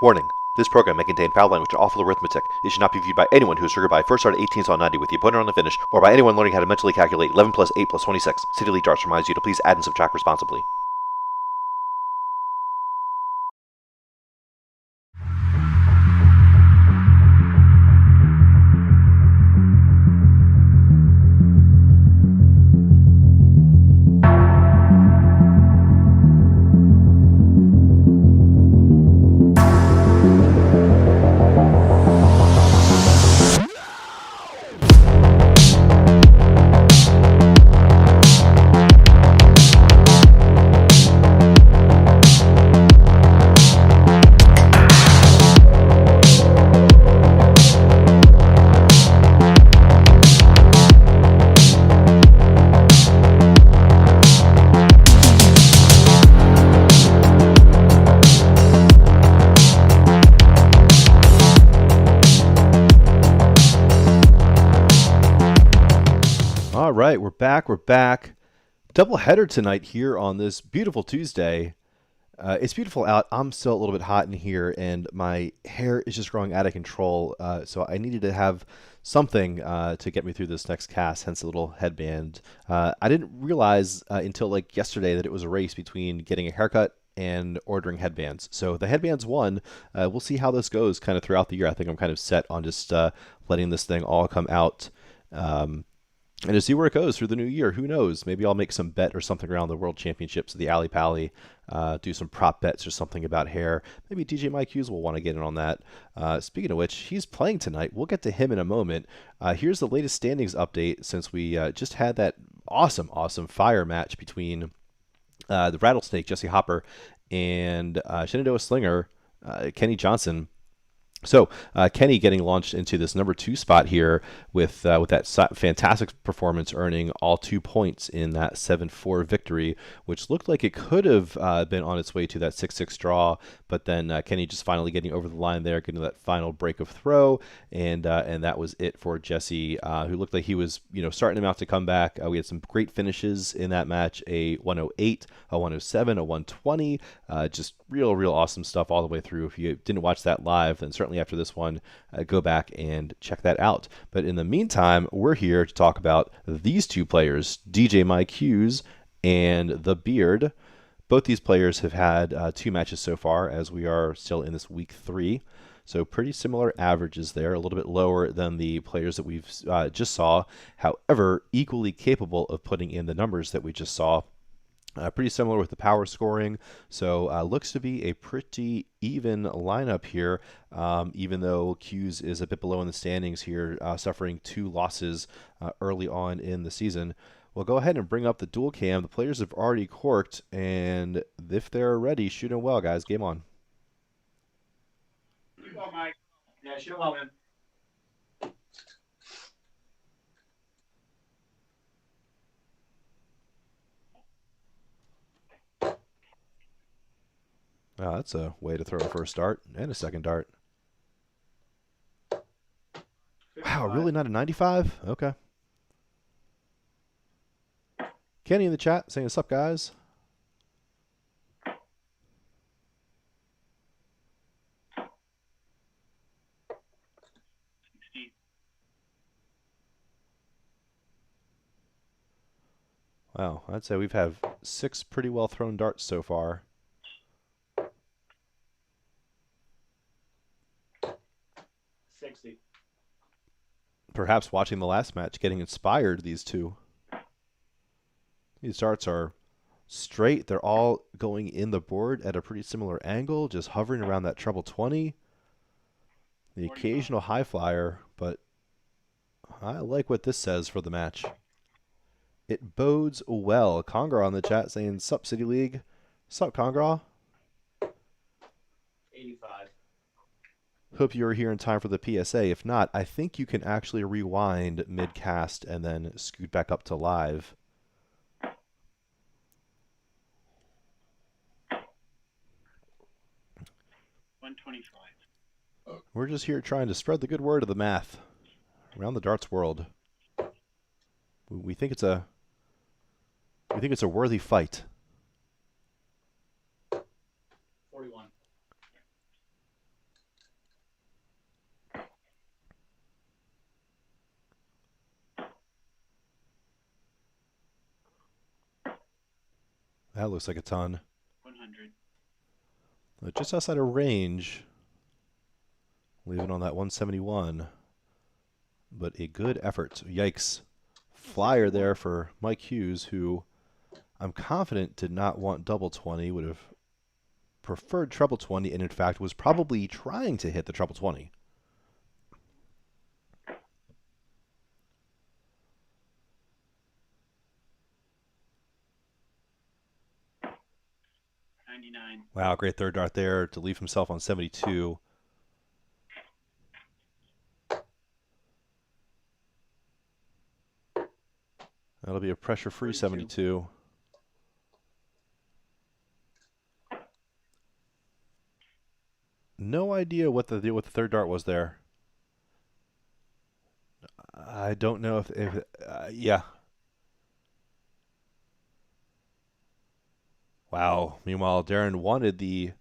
Warning. This program may contain foul language and awful arithmetic. It should not be viewed by anyone who is triggered by first start at 18 saw 90 with the opponent on the finish, or by anyone learning how to mentally calculate 11 plus 8 plus 26. City League Darts reminds you to please add and subtract responsibly. All right, we're back. Double header tonight here on this beautiful Tuesday. It's beautiful out. I'm still a little bit hot in here, and my hair is just growing out of control. So I needed to have something to get me through this next cast, hence a little headband. I didn't realize until like yesterday that it was a race between getting a haircut and ordering headbands. So the headbands won. We'll see how this goes kind of throughout the year. I think I'm kind of set on just letting this thing all come out. And to see where it goes through the new year. Who knows? Maybe I'll make some bet or something around the World Championships, the Alley Pally, do some prop bets or something about hair. Maybe DJ Mike Hughes will want to get in on that. Speaking of which, he's playing tonight. We'll get to him in a moment. Here's the latest standings update since we just had that awesome fire match between the Rattlesnake, Jesse Hopper, and Shenandoah Slinger, Kenny Johnson. So Kenny getting launched into this number 2 spot here with that fantastic performance, earning all 2 points in that 7-4 victory, which looked like it could have been on its way to that 6-6 draw, but then Kenny just finally getting over the line there, getting that final break of throw, and that was it for Jesse, who looked like he was starting him out to come back. We had some great finishes in that match: a 108, a 107, a 120, just real awesome stuff all the way through. If you didn't watch that live, then certainly after this one, go back and check that out. But in the meantime, we're here to talk about these two players, DJ Mike Hughes and The Beard. Both these players have had 2 matches so far, as we are still in this week 3. So pretty similar averages there, a little bit lower than the players that we've just saw. However, equally capable of putting in the numbers that we just saw. Pretty similar with the power scoring, so looks to be a pretty even lineup here, even though Hughes is a bit below in the standings here, suffering 2 losses early on in the season. We'll go ahead and bring up the dual cam. The players have already corked, and if they're ready, shoot them well, guys. Game on. You go, Mike. Yeah, shoot them well, man. That's a way to throw a first dart and a second dart. Wow, really not a 95? Okay. Kenny in the chat saying, "What's up, guys?" Wow, I'd say we've had 6 pretty well thrown darts so far. 60. Perhaps watching the last match, getting inspired, these two. These darts are straight. They're all going in the board at a pretty similar angle, just hovering around that treble 20. The occasional high flyer, but I like what this says for the match. It bodes well. Congra on the chat saying, "Sup, City League." Sup, Congra? 85. Hope you were here in time for the PSA. If not, I think you can actually rewind mid-cast and then scoot back up to live. 125. We're just here trying to spread the good word of the math around the darts world. We think it's a worthy fight. 41. That looks like a ton. 100. Just outside of range, leaving on that 171. But a good effort. Yikes. Flyer 61. there for Mike Hughes, who I'm confident did not want double 20, would have preferred treble 20, and in fact was probably trying to hit the treble 20. 99. Wow, great third dart there to leave himself on 72. That'll be a pressure-free 32. 72. No idea what the deal with the third dart was there. I don't know if yeah. Wow. Meanwhile, Darron wanted the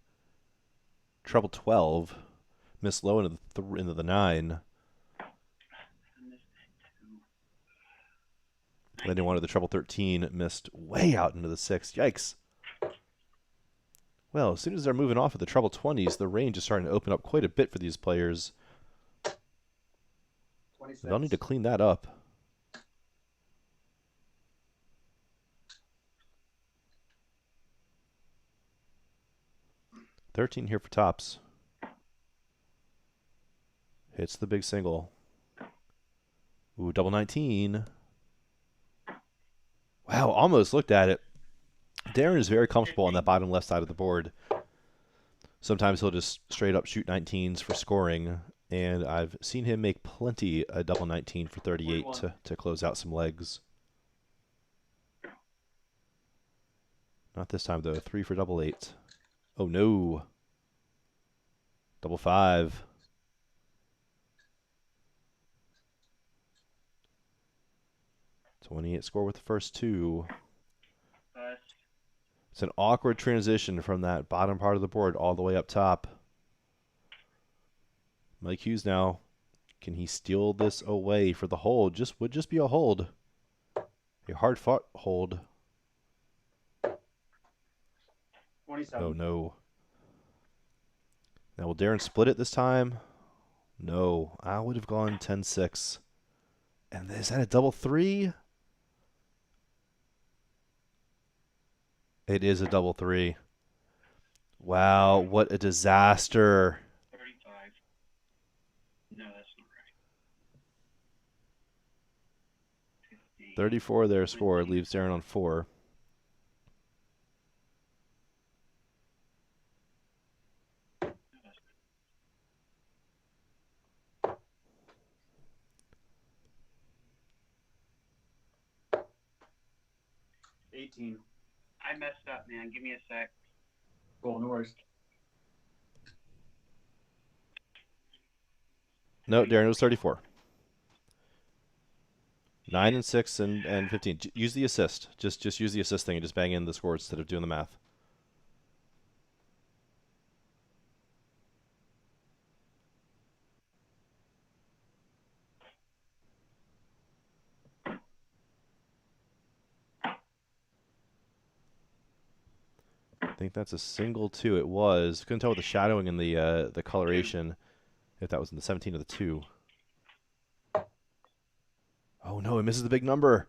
treble 12, missed low into the 9. Then he wanted the treble 13, missed way out into the 6. Yikes. Well, as soon as they're moving off of the treble 20s, the range is starting to open up quite a bit for these players. 26. They'll need to clean that up. $13 here for tops. Hits the big single. Ooh, double 19. Wow, almost looked at it. Darron is very comfortable on that bottom left side of the board. Sometimes he'll just straight up shoot 19s for scoring, and I've seen him make plenty a double 19 for 38 to close out some legs. Not this time, though. 3 for double 8. Oh, no. Double 5. $28 score with the first 2. It's an awkward transition from that bottom part of the board all the way up top. Mike Hughes now. Can he steal this away for the hold? Would just be a hold. A hard-fought hold. 27. Oh, no. Now, will Darron split it this time? No. I would have gone 10-6. And is that a double 3? It is a double 3. Wow, what a disaster. 35. No, that's not right. 50. 34 there scored, leaves Darron on 4. I messed up, man. Give me a sec. Golden Horse. No, Darron, it was 34. 9 and 6 and 15. Use the assist. Just use the assist thing and just bang in the score instead of doing the math. I think that's a single 2. It was. Couldn't tell with the shadowing and the coloration if that was in the 17 or the 2. Oh no, it misses the big number.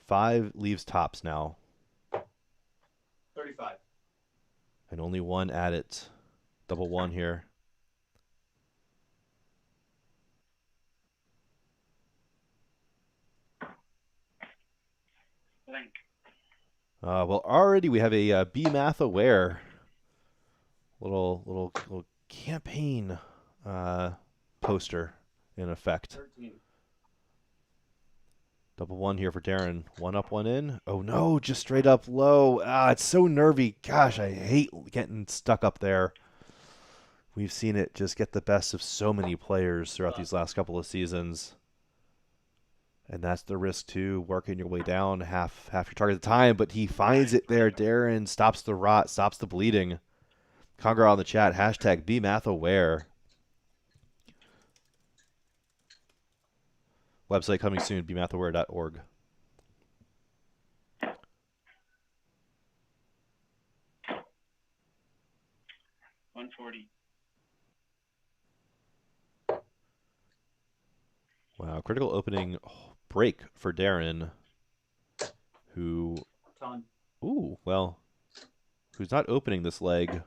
5 leaves tops now. 35. And only 1 at it. Double 1 here. Blank. Well, already we have a B Math Aware little campaign poster in effect. 13. Double 1 here for Darron. 1 up, 1 in. Oh no, just straight up low. It's so nervy. Gosh, I hate getting stuck up there. We've seen it just get the best of so many players throughout these last couple of seasons. And that's the risk too, working your way down half your target at the time, but he finds it there. Darron stops the rot, stops the bleeding. Congar on the chat, hashtag BeMathAware. Website coming soon, bemathaware.org. 140. Wow, critical opening break for Darron, who, Ton. well, who's not opening this leg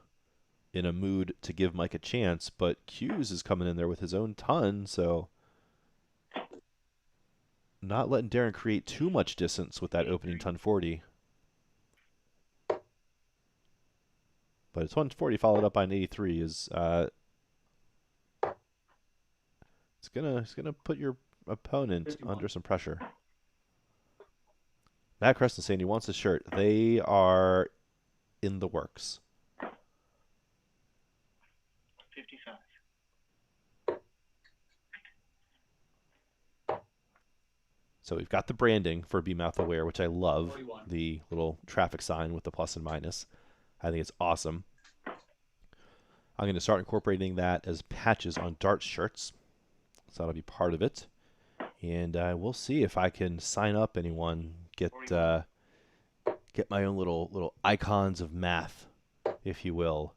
in a mood to give Mike a chance, but Hughes is coming in there with his own ton, so not letting Darron create too much distance with that opening 83. ton 40. But it's 140 followed up by an 83 is it's gonna put your opponent 51. under some pressure. Matt Creston saying he wants a shirt. They are in the works. 55. So we've got the branding for Be Mouth Aware, which I love. 41. The little traffic sign with the plus and minus. I think it's awesome. I'm going to start incorporating that as patches on Dart shirts. So that'll be part of it. And we'll see if I can sign up anyone, get my own little icons of math, if you will,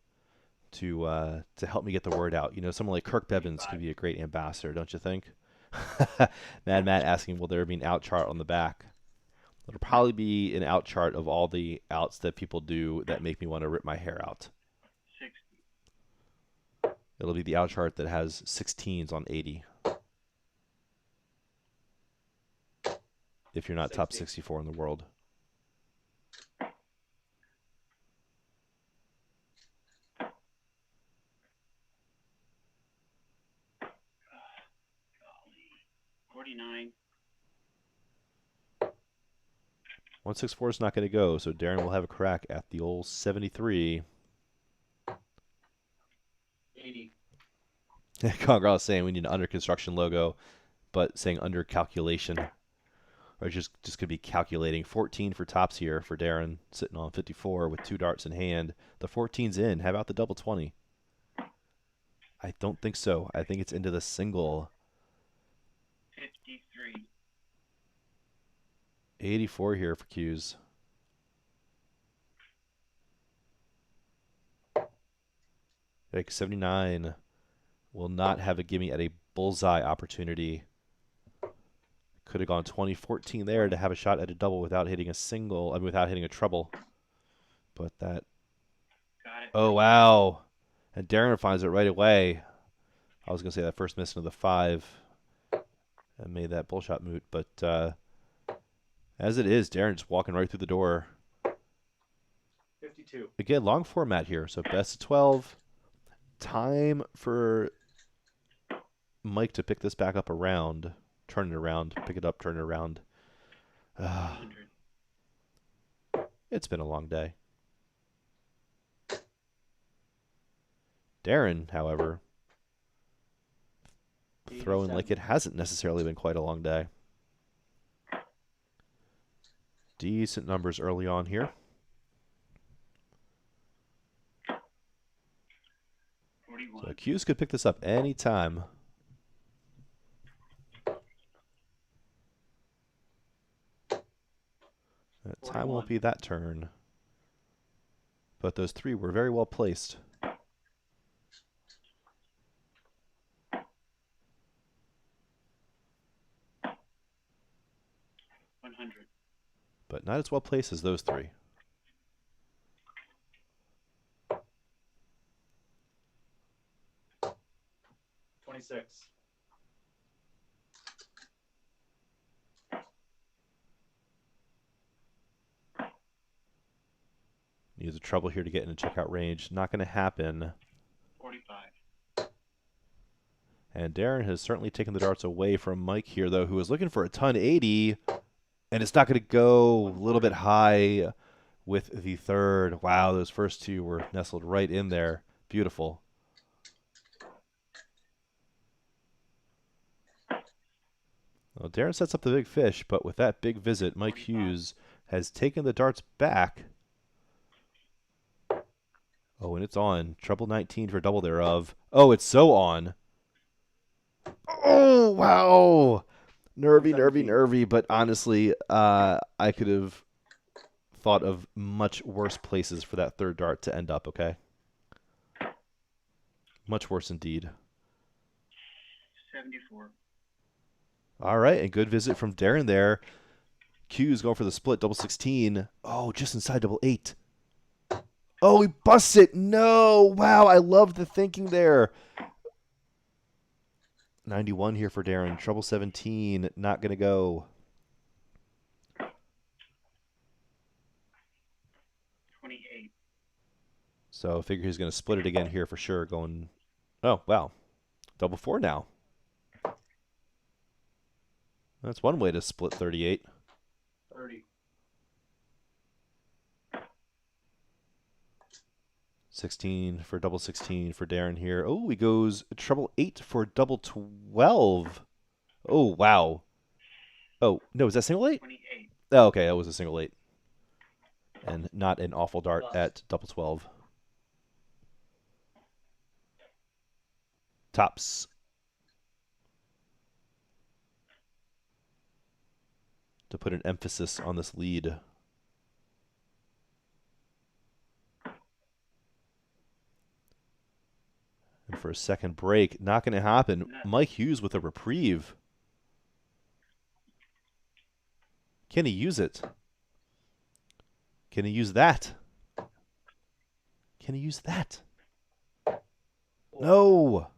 to help me get the word out. You know, someone like Kirk Bevins could be a great ambassador, don't you think? Mad Matt asking, will there be an out chart on the back? It'll probably be an out chart of all the outs that people do that make me want to rip my hair out. 60. It'll be the out chart that has 16s on 80. If you're not top 64 in the world. Golly. 49. 164 is not going to go, so Darron will have a crack at the old 73. 80. Congress saying we need an under construction logo, but saying under calculation. Or just could be calculating. 14 for tops here for Darron, sitting on 54 with 2 darts in hand. The 14's in. How about the double 20? I don't think so. I think it's into the single. 53. 84 here for Hughes. Like 79 will not have a gimme at a bullseye opportunity. Could have gone 20-14 there to have a shot at a double without hitting a single, I mean, without hitting a treble. But that. Got it. Oh, wow. And Darron finds it right away. I was going to say that first miss into the 5 and made that bullshot moot. But as it is, Darron just walking right through the door. 52. Again, long format here. So best of 12. Time for Mike to pick this back up around. Turn it around. Pick it up, turn it around. 100. It's been a long day. Darron, however, throwing like it hasn't necessarily been quite a long day. Decent numbers early on here. 41. So Hughes could pick this up anytime. That time 41. won't be that turn. But those 3 were very well placed. 100. But not as well placed as those 3. 26. Needs a trouble here to get into checkout range. Not going to happen. 45. And Darron has certainly taken the darts away from Mike here, though, who was looking for a ton 80. And it's not going to go. A little bit high with the third. Wow, those first 2 were nestled right in there. Beautiful. Well, Darron sets up the big fish, but with that big visit, Mike 45. Hughes has taken the darts back. Oh, and it's on. Treble 19 for double thereof. Oh, it's so on. Oh, wow. Nervy, nervy, nervy. But honestly, I could have thought of much worse places for that third dart to end up, okay? Much worse indeed. 74. All right, and good visit from Darron there. Hughes going for the split, double 16. Oh, just inside double 8. Oh, he busts it. No. Wow, I love the thinking there. 91 here for Darron. Trouble 17. Not going to go. 28. So I figure he's going to split it again here for sure. Going, oh, wow. Double 4 now. That's one way to split 38. 30. 16 for double 16 for Darron here. Oh, he goes treble 8 for double 12. Oh, wow. Oh, no, is that single 8? 28. Oh, okay, that was a single 8. And not an awful dart Plus. at double 12. Tops. To put an emphasis on this lead. And for a second break, not going to happen. Mike Hughes with a reprieve. Can he use it? Can he use that? Can he use that? No!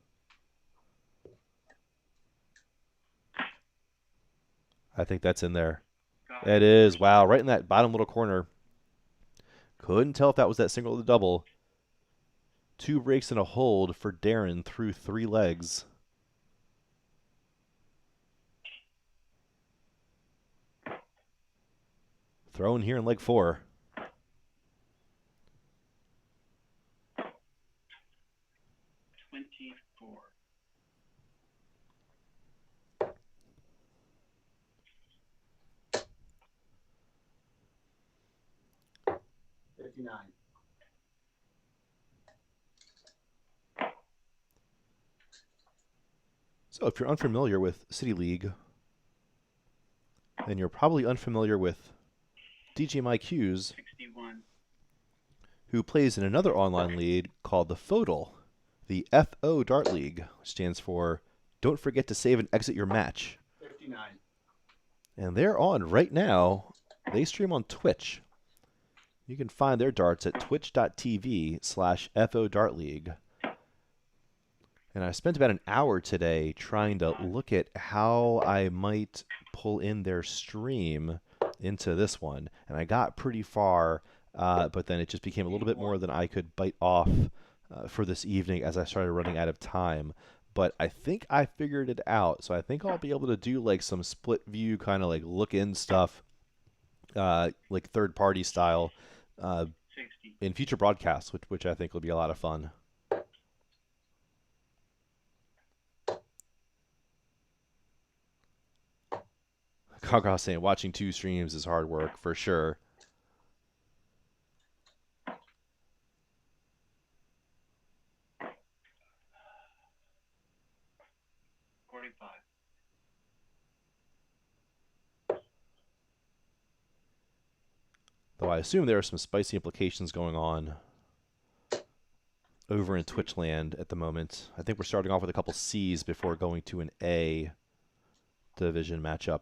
I think that's in there. Got It is. Wow, right in that bottom little corner. Couldn't tell if that was that single or the double. 2 breaks and a hold for Darron through 3 legs. Thrown here in leg 4. 24. $59. So if you're unfamiliar with City League, then you're probably unfamiliar with DJ Mike Hughes, 61. who plays in another online league called the FODL, the FO Dart League, which stands for Don't Forget to Save and Exit Your Match. 59. And they're on right now. They stream on Twitch. You can find their darts at twitch.tv/FO Dart League. And I spent about an hour today trying to look at how I might pull in their stream into this one. And I got pretty far, but then it just became a little bit more than I could bite off for this evening as I started running out of time. But I think I figured it out. So I think I'll be able to do like some split view kind of like look in stuff, like third party style, 60. in future broadcasts, which I think will be a lot of fun. Gaga saying watching 2 streams is hard work for sure. Though I assume there are some spicy implications going on over in Twitch land at the moment. I think we're starting off with a couple C's before going to an A division matchup,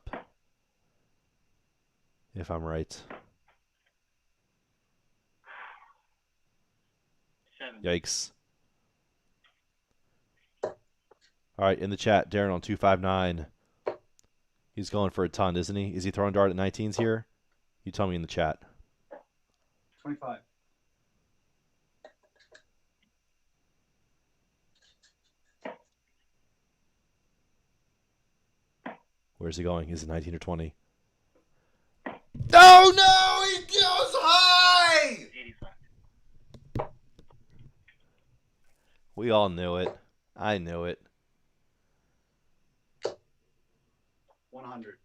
if I'm right. 7. Yikes. All right, in the chat, Darron on 259. He's going for a ton, isn't he? Is he throwing dart at 19s here? You tell me in the chat. 25. Where's he going? Is it 19 or 20? Oh no! He goes high! 85. We all knew it. I knew it. 100.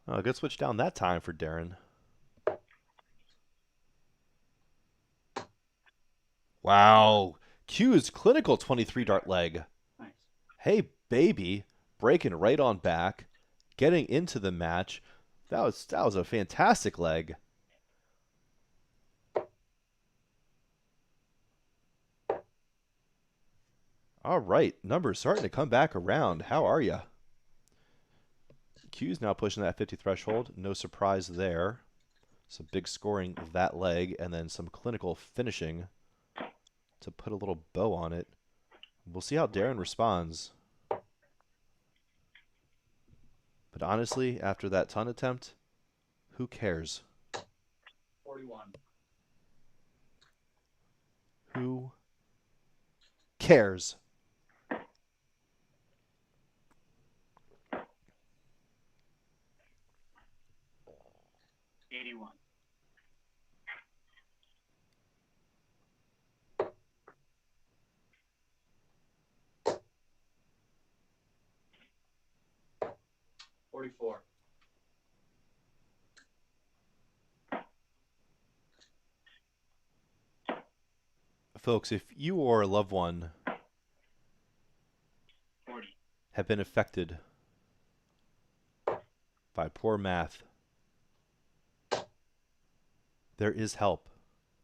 Oh, good switch down that time for Darron. Wow. Hughes clinical 23 dart leg. Nice. Hey, baby, breaking right on back, getting into the match. That was a fantastic leg. All right, numbers starting to come back around. How are you? Hughes now pushing that 50 threshold. No surprise there. Some big scoring that leg, and then some clinical finishing to put a little bow on it. We'll see how Darron responds. But honestly, after that ton attempt, who cares? 41. Who cares? 81. 44. Folks, if you or a loved one 40. have been affected by poor math, there is help.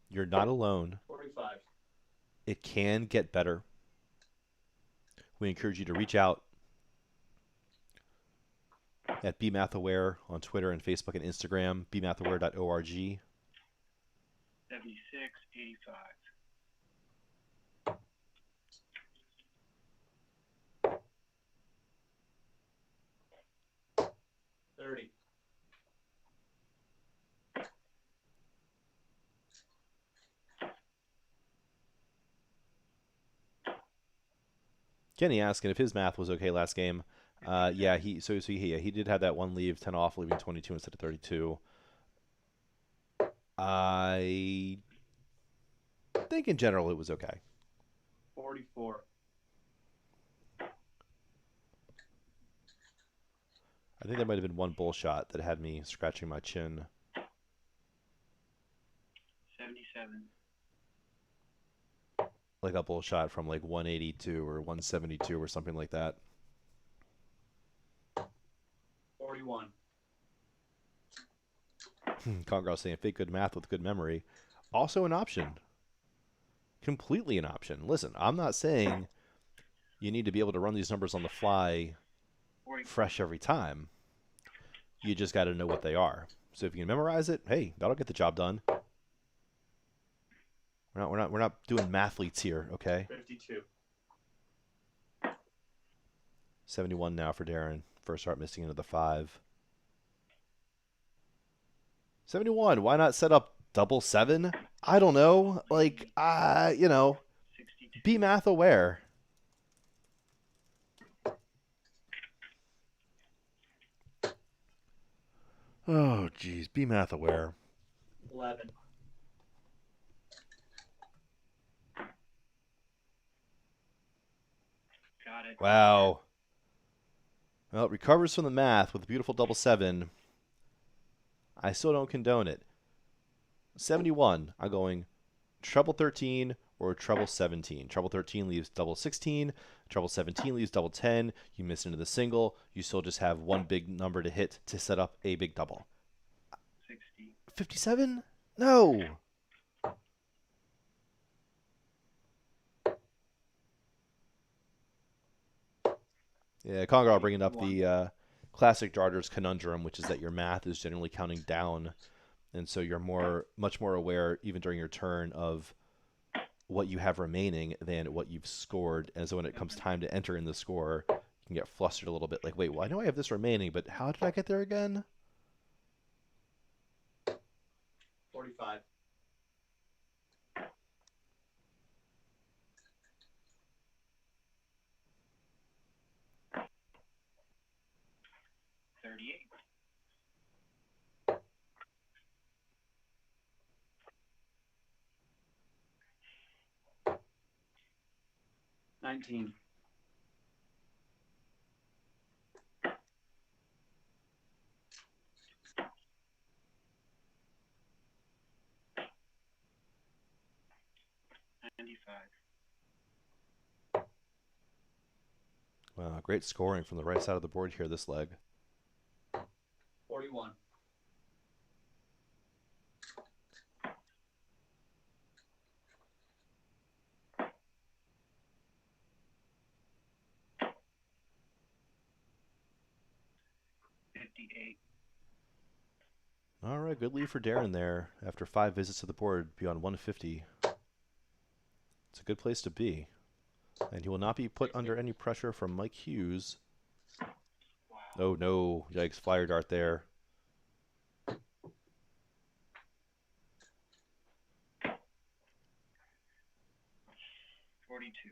You're not alone. 45. It can get better. We encourage you to reach out at BeMathAware on Twitter and Facebook and Instagram, bmathaware.org. 76. 85. 30. Kenny asking if his math was okay last game. Yeah, he did have that one leave, 10 off, leaving 22 instead of 32. I think in general it was okay. 44. I think there might have been one bull shot that had me scratching my chin. 77. Like a bull shot from like 182 or 172 or something like that. 41. Congress saying fake good math with good memory. Also an option. Completely an option. Listen, I'm not saying you need to be able to run these numbers on the fly 40. fresh every time. You just got to know what they are. So if you can memorize it, hey, that'll get the job done. We're not doing mathletes here, okay? 52. 71 now for Darron. First start missing into the 5. 71. Why not set up double 7? I don't know. Like, be 62. math aware. Oh, geez. Be math aware. 11. Got it. Wow. Well, it recovers from the math with a beautiful double 7. I still don't condone it. 71. I'm going treble 13 or treble 17. Treble 13 leaves double 16. Treble 17 leaves double 10. You miss into the single. You still just have one big number to hit to set up a big double. 60. 57? No. Yeah, Congar bringing up the classic Darter's conundrum, which is that your math is generally counting down, and so you're much more aware, even during your turn, of what you have remaining than what you've scored. And so when it comes time to enter in the score, you can get flustered a little bit. Like, wait, well, I know I have this remaining, but how did I get there again? 45. 38. 19. 95. Wow, great scoring from the right side of the board here this leg. 41. 58. All right, good lead for Darron there after 5 visits to the board beyond 150. It's a good place to be. And he will not be put 60. under any pressure from Mike Hughes. Wow. Oh no, yikes, flyer dart there. 42.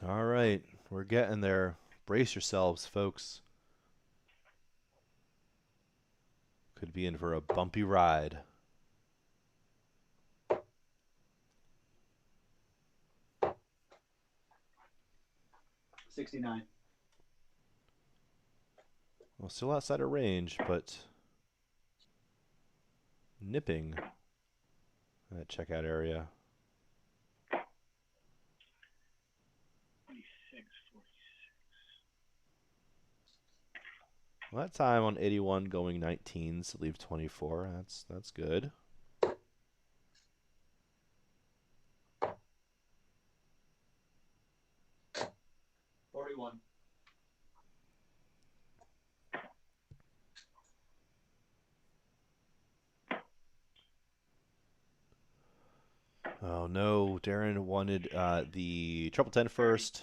All right, we're getting there. Brace yourselves, folks. Could be in for a bumpy ride. 69. Well, still outside of range, but nipping that checkout area. 46. 46. Well, that time on 81 going 19s to leave 24. That's good. 41. Oh no, Darron wanted the triple 10 first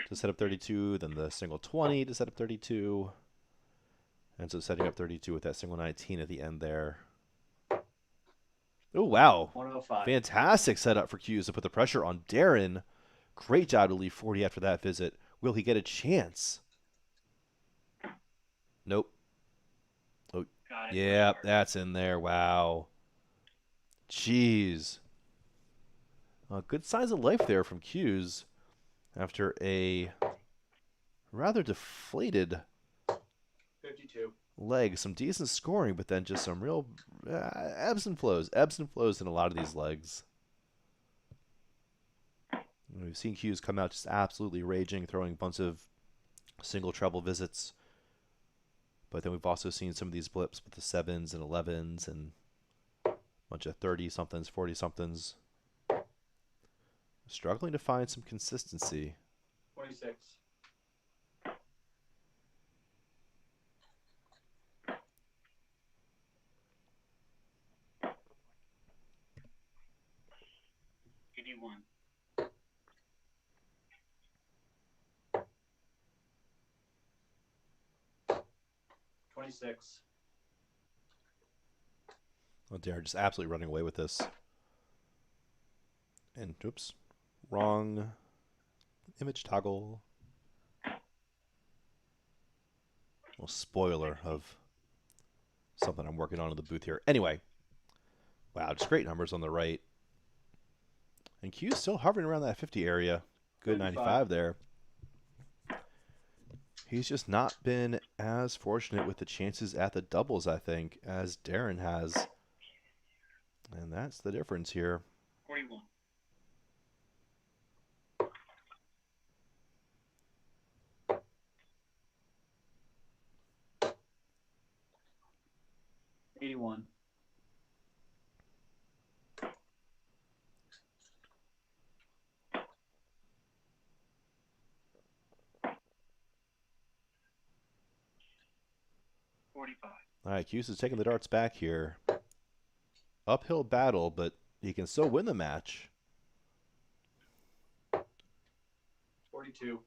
to set up 32, then the single 20 to set up 32. And so setting up 32 with that single 19 at the end there. Oh, wow. 105. Fantastic setup for Hughes to put the pressure on Darron. Great job to leave 40 after that visit. Will he get a chance? Nope. Oh, Got it. yeah, that's in there. Wow. Jeez. Good signs of life there from Hughes after a rather deflated 52. leg. Some decent scoring, but then just some real ebbs and flows in a lot of these legs. We've seen Hughes come out just absolutely raging, throwing a bunch of single treble visits. But then we've also seen some of these blips with the 7s and 11s and a bunch of 30-somethings, 40-somethings. Struggling to find some consistency. 26. 81. 26. Oh, Darron just absolutely running away with this. And, oops, wrong image toggle. Little spoiler of something I'm working on in the booth here. Anyway, wow, just great numbers on the right. And Q's still hovering around that 50 area. Good 95 there. He's just not been as fortunate with the chances at the doubles, I think, as Darron has. And that's the difference here. 41. 81. 45. All right, Hughes is taking the darts back here. Uphill battle, but he can still win the match. 42.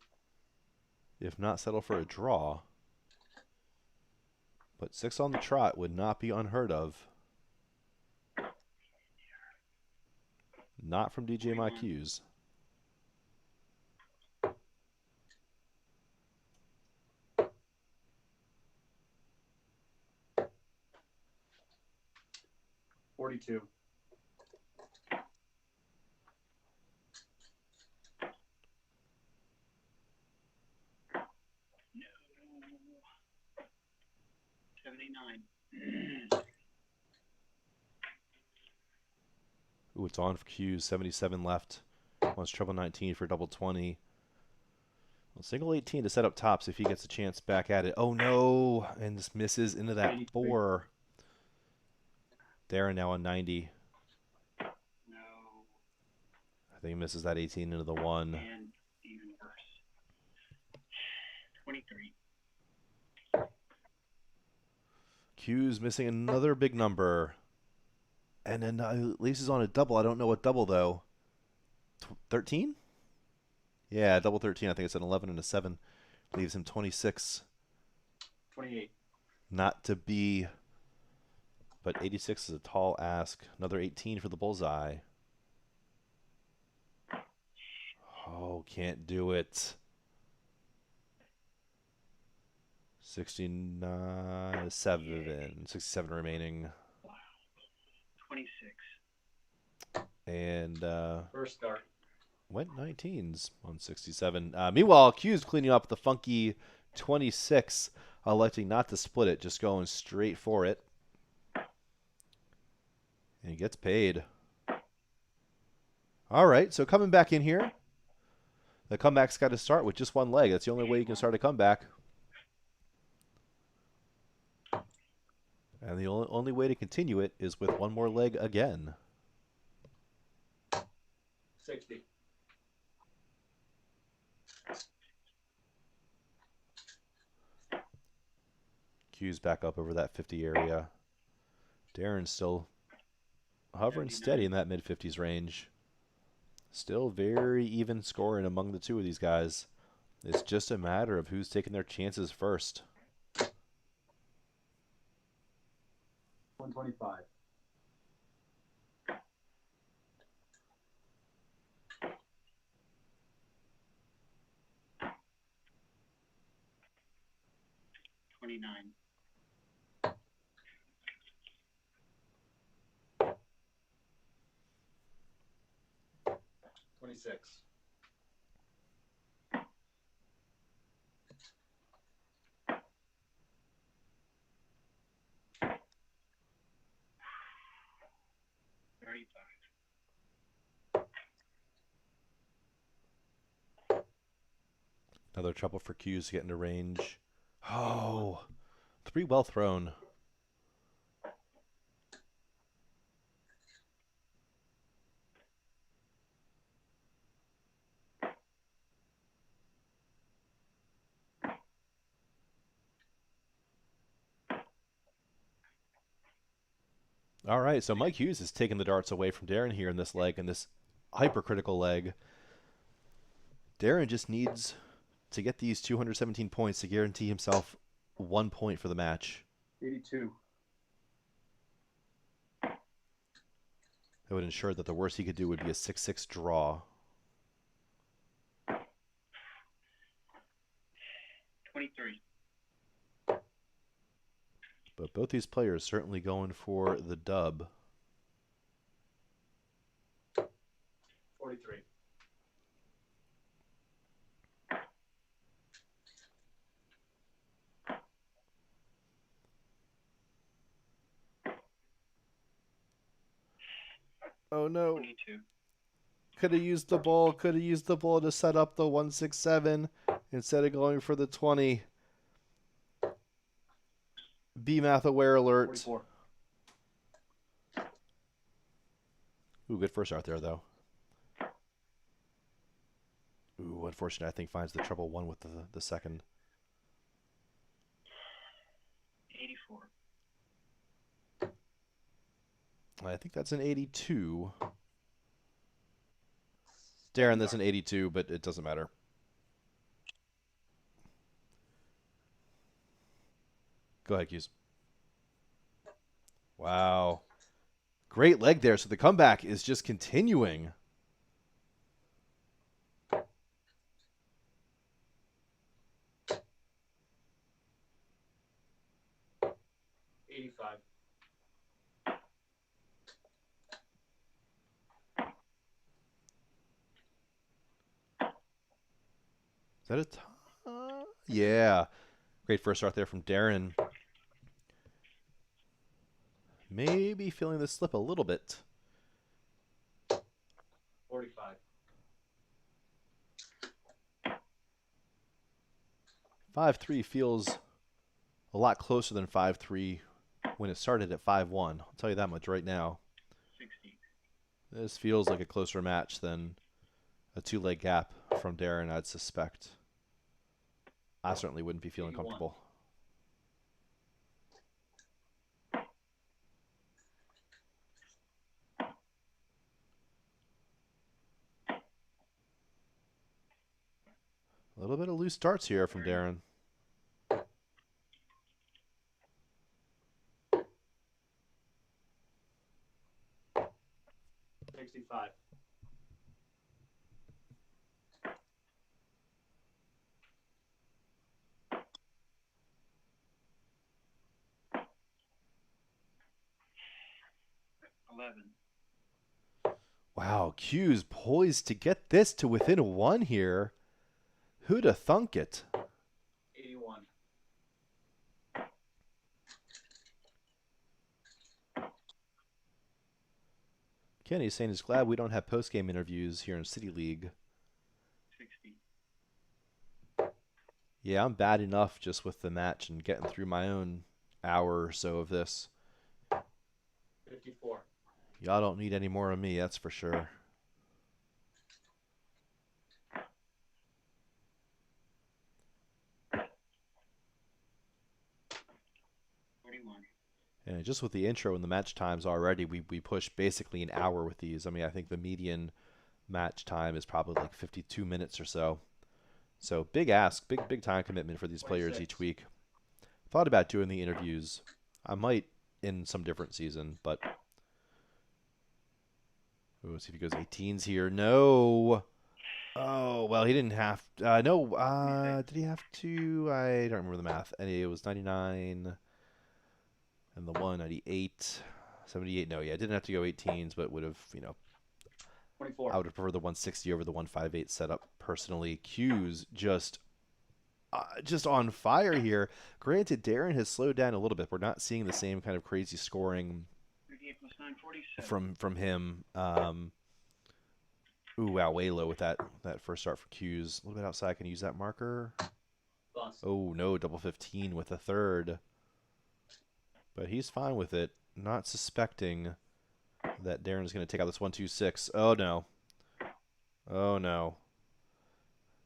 If not settle for a draw. But 6 on the trot would not be unheard of. Not from DJ Mike Hughes. 42. 79. Ooh, it's on for Hughes. 77 left. Wants treble 19 for double 20. Well, single 18 to set up tops if he gets a chance back at it. Oh no! And this misses into that 83. 4. Darron now on 90. No. I think he misses that 18 into the 1. And even worse. 23. Hughes missing another big number. And then at least he's on a double. I don't know what double, though. 13? Yeah, double 13. I think it's an 11 and a 7. Leaves him 26. 28. Not to be. But 86 is a tall ask. Another 18 for the bullseye. Oh, can't do it. 69, 67 remaining. Wow. 26. And First start. went 19s on 67. Meanwhile, Hughes cleaning up the funky 26, electing not to split it, just going straight for it. And he gets paid. All right, so coming back in here. The comeback's got to start with just one leg. That's the only way you can start a comeback. And the only way to continue it is with one more leg again. 60. Hughes back up over that 50 area. Darron's still hovering steady in that mid-50s range. Still very even scoring among the two of these guys. It's just a matter of who's taking their chances first. 125. $29. 26. 35. Another trouble for Hughes to get into range. Oh, 3 well thrown. All right, so Mike Hughes is taking the darts away from Darron here in this leg, in this hypercritical leg. Darron just needs to get these 217 points to guarantee himself 1 point for the match. 82. That would ensure that the worst he could do would be a 6-6 draw. 23. But both these players certainly going for the dub. 43. Oh no. 22. Could have used the ball. Could have used the ball to set up the 167 instead of going for the 20. B-math aware alert. 44. Ooh, good first start there, though. Ooh, unfortunate, I think, finds the treble 1 with the second. 84. I think that's an 82. Darron, that's an 82, but it doesn't matter. Go ahead, Hughes. Wow. Great leg there. So the comeback is just continuing. 85. Is that a tie? Yeah. Great first start there from Darron. Maybe feeling the slip a little bit. 45. 5-3 feels a lot closer than 5-3 when it started at 5-1. I'll tell you that much right now. 60. This feels like a closer match than a two-leg gap from Darron, I'd suspect. I certainly wouldn't be feeling 81. comfortable. A little bit of loose starts here from Darron. 65. 11. Wow, Hughes poised to get this to within one here. Who'd have thunk it? 81. Kenny's saying he's glad we don't have post-game interviews here in City League. 60. Yeah, I'm bad enough just with the match and getting through my own hour or so of this. 54. Y'all don't need any more of me, that's for sure. 41. And just with the intro and the match times already, we push basically an hour with these. I mean, I think the median match time is probably like 52 minutes or so. So big ask, big time commitment for these players 26. each week. Thought about doing the interviews. I might in some different season, but let's see if he goes 18s here. No. Oh, well, he didn't have no, did he have to? I don't remember the math. And it was 99 and the 198, 78. No, yeah, didn't have to go 18s, but would have, 24. I would have preferred the 160 over the 158 setup personally. Hughes just on fire here. Granted, Darron has slowed down a little bit. We're not seeing the same kind of crazy scoring 38 plus 9, 47. from him. Ooh, wow, way low with that first start for Hughes. A little bit outside. Can you use that marker? Bust. Oh, no, double 15 with a third. But he's fine with it, not suspecting that Darron's going to take out this 1-2-6. Oh, no. Oh, no.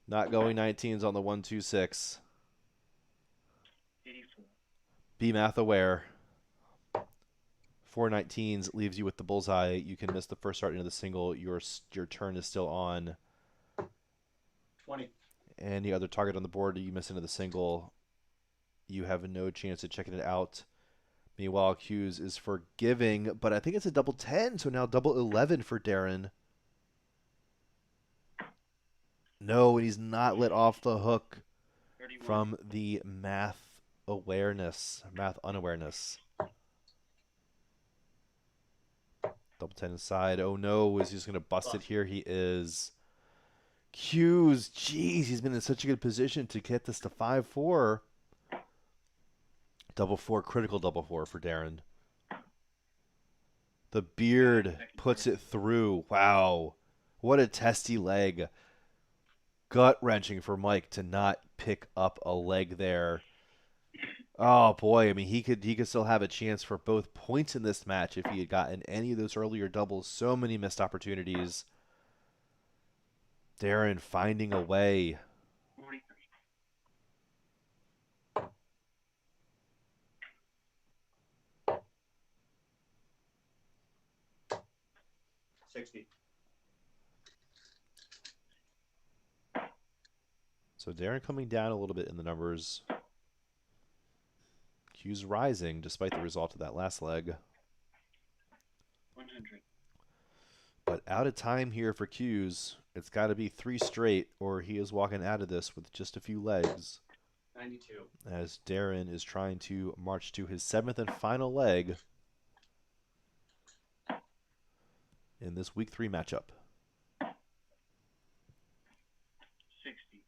Not going 19s on the 1-2-6. 84. Be math aware. 4 19s leaves you with the bullseye. You can miss the first start into the single. Your turn is still on. 20. Any other target on the board you miss into the single, you have no chance of checking it out. Meanwhile, Hughes is forgiving, but I think it's a double 10, so now double 11 for Darron. No, and he's not let off the hook 31. from the math unawareness. Double 10 inside. Oh no, is he just going to bust it here? He is. Hughes, jeez, he's been in such a good position to get this to 5-4. Double 4, critical double 4 for Darron. The beard puts it through. Wow. What a testy leg. Gut-wrenching for Mike to not pick up a leg there. Oh boy, I mean he could still have a chance for both points in this match if he had gotten any of those earlier doubles. So many missed opportunities. Darron finding a way. 43. 60. So Darron coming down a little bit in the numbers. Hughes rising despite the result of that last leg. 100. But out of time here for Hughes. It's got to be 3 straight or he is walking out of this with just a few legs. 92. As Darron is trying to march to his 7th and final leg in this week 3 matchup. 60.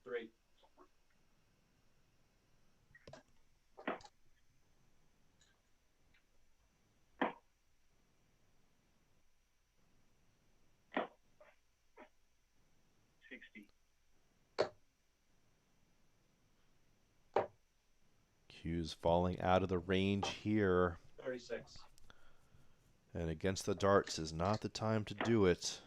3. 60. Hughes falling out of the range here. 36. And against the darts is not the time to do it.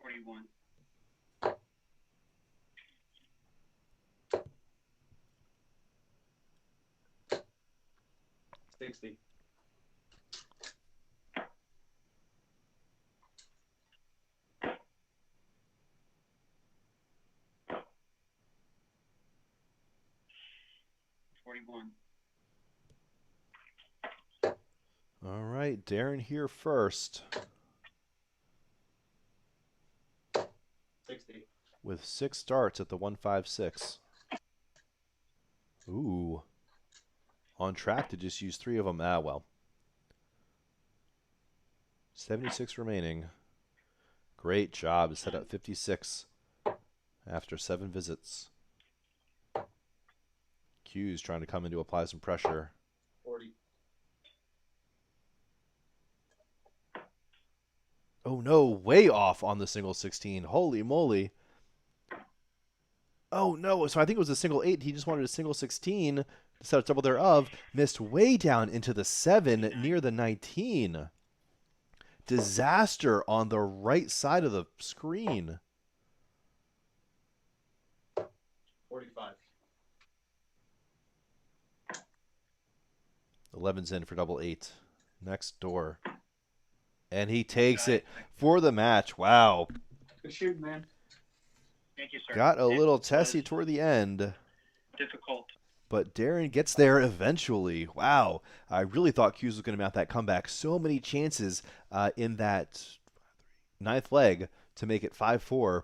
41. 60. 41. All right, Darron here first 60. with 6 darts at the 156. Ooh, on track to just use 3 of them. Ah, well. 76 remaining. Great job to set up 56 after 7 visits. Hughes trying to come in to apply some pressure. 40. Oh no, way off on the single 16. Holy moly. Oh no, so I think it was a single 8. He just wanted a single 16 to set up double thereof. Missed way down into the 7 near the 19. Disaster on the right side of the screen. 45. 11's in for double 8. Next door. And he takes it for the match. Wow. Good shooting, man. Thank you, sir. Got a It little was testy toward the end. difficult. But Darron gets there eventually. Wow. I really thought Hughes was going to mount that comeback. So many chances in that 9th leg to make it 5-4.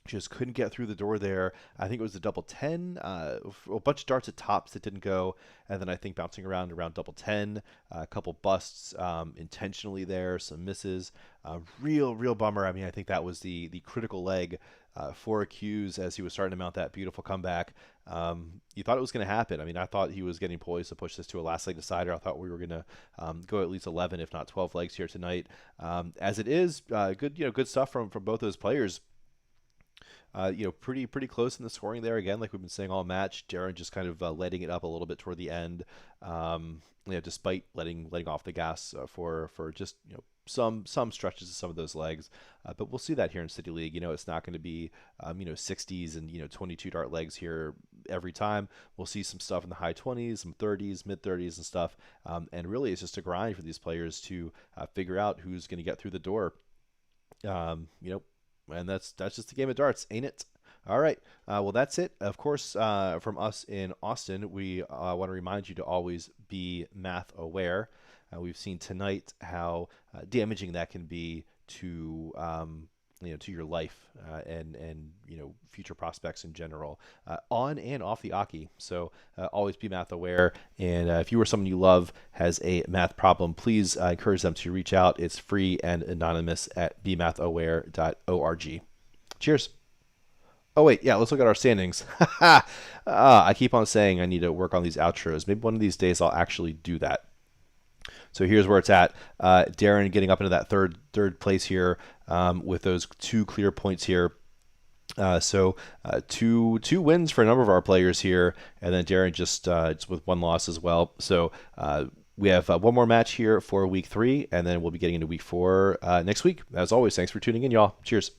Just couldn't get through the door there. I think it was the double 10, a bunch of darts at tops that didn't go, and then I think bouncing around double 10, a couple busts intentionally there, some misses. Real bummer. I mean, I think that was the critical leg for Hughes as he was starting to mount that beautiful comeback. You thought it was going to happen. I mean, I thought he was getting poised to push this to a last leg decider. I thought we were going to go at least 11, if not 12 legs here tonight. As it is, good stuff from both those players. Pretty close in the scoring there again, like we've been saying all match. Darron just kind of letting it up a little bit toward the end, despite letting off the gas for just some stretches of some of those legs. But we'll see that here in City League. It's not going to be 60s and 22 dart legs here every time. We'll see some stuff in the high 20s, some 30s, mid 30s, and stuff. And really, it's just a grind for these players to figure out who's going to get through the door. And that's just the game of darts, ain't it? All right. Well, that's it. Of course, from us in Austin, we want to remind you to always be math aware. We've seen tonight how damaging that can be to to your life and future prospects in general, on and off the Aki. So always be math aware. And if you or someone you love has a math problem, please encourage them to reach out. It's free and anonymous at bemathaware.org. Cheers. Oh, wait. Yeah, let's look at our standings. I keep on saying I need to work on these outros. Maybe one of these days I'll actually do that. So here's where it's at. Darron getting up into that third place here with those 2 clear points here. So two wins for a number of our players here, and then Darron just with 1 loss as well. So we have one more match here for week 3, and then we'll be getting into week 4 next week. As always, thanks for tuning in, y'all. Cheers.